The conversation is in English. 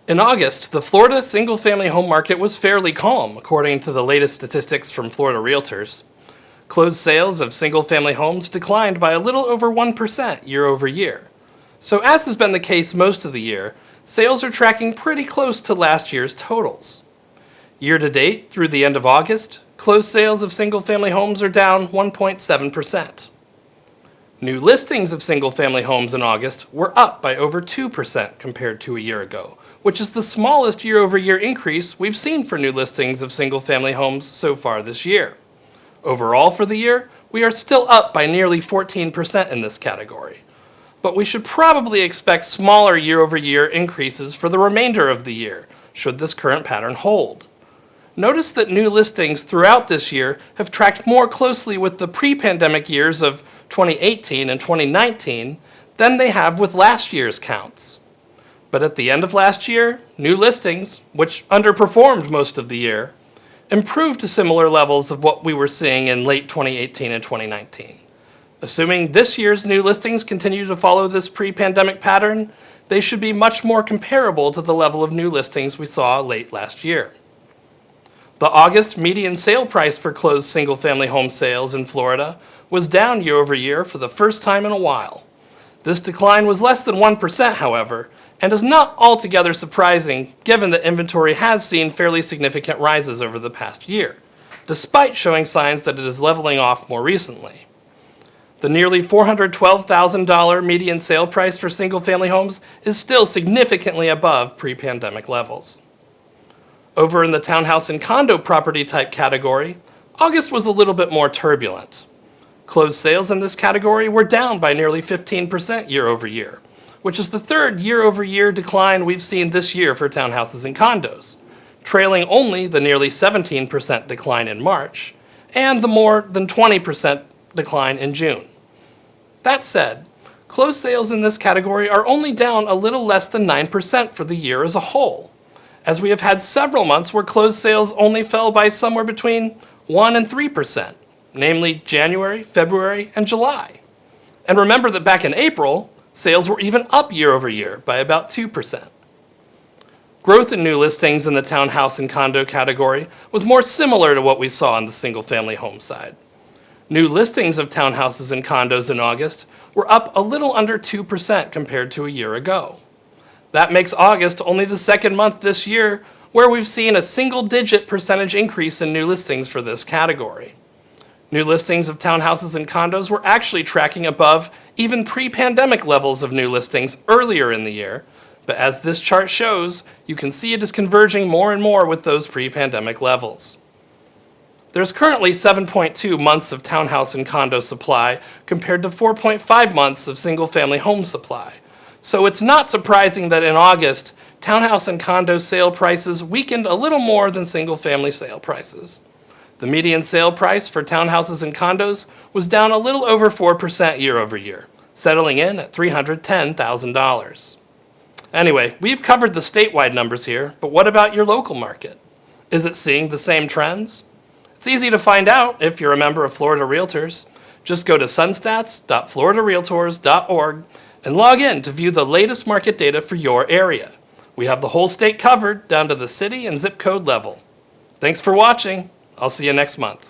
In August, the Florida single-family home market was fairly calm, according to the latest statistics from Florida Realtors. Closed sales of single-family homes declined by a little over 1% year over year. So as has been the case most of the year, sales are tracking pretty close to last year's totals. Year to date, through the end of August, closed sales of single-family homes are down 1.7%. New listings of single-family homes in August were up by over 2% compared to a year ago, which is the smallest year-over-year increase we've seen for new listings of single-family homes so far this year. Overall for the year, we are still up by nearly 14% in this category. But we should probably expect smaller year-over-year increases for the remainder of the year, should this current pattern hold. Notice that new listings throughout this year have tracked more closely with the pre-pandemic years of 2018 and 2019 than they have with last year's counts. But at the end of last year, new listings, which underperformed most of the year, improved to similar levels of what we were seeing in late 2018 and 2019. Assuming this year's new listings continue to follow this pre-pandemic pattern, they should be much more comparable to the level of new listings we saw late last year. The August median sale price for closed single-family home sales in Florida was down year over year for the first time in a while. This decline was less than 1%, however, and is not altogether surprising given that inventory has seen fairly significant rises over the past year, despite showing signs that it is leveling off more recently. The nearly $412,000 median sale price for single-family homes is still significantly above pre-pandemic levels. Over in the townhouse and condo property type category, August was a little bit more turbulent. Closed sales in this category were down by nearly 15% year over year, which is the third year-over-year decline we've seen this year for townhouses and condos, trailing only the nearly 17% decline in March and the more than 20% decline in June. That said, closed sales in this category are only down a little less than 9% for the year as a whole, as we have had several months where closed sales only fell by somewhere between 1 and 3%, namely January, February, and July. And remember that back in April, sales were even up year over year by about 2%. Growth in new listings in the townhouse and condo category was more similar to what we saw on the single-family home side. New listings of townhouses and condos in August were up a little under 2% compared to a year ago. That makes August only the second month this year where we've seen a single-digit percentage increase in new listings for this category. New listings of townhouses and condos were actually tracking above even pre-pandemic levels of new listings earlier in the year, but as this chart shows, you can see it is converging more and more with those pre-pandemic levels. There's currently 7.2 months of townhouse and condo supply compared to 4.5 months of single-family home supply. So it's not surprising that in August, townhouse and condo sale prices weakened a little more than single-family sale prices. The median sale price for townhouses and condos was down a little over 4% year over year, settling in at $310,000. Anyway, we've covered the statewide numbers here, but what about your local market? Is it seeing the same trends? It's easy to find out if you're a member of Florida Realtors. Just go to sunstats.floridarealtors.org and log in to view the latest market data for your area. We have the whole state covered down to the city and zip code level. Thanks for watching. I'll see you next month.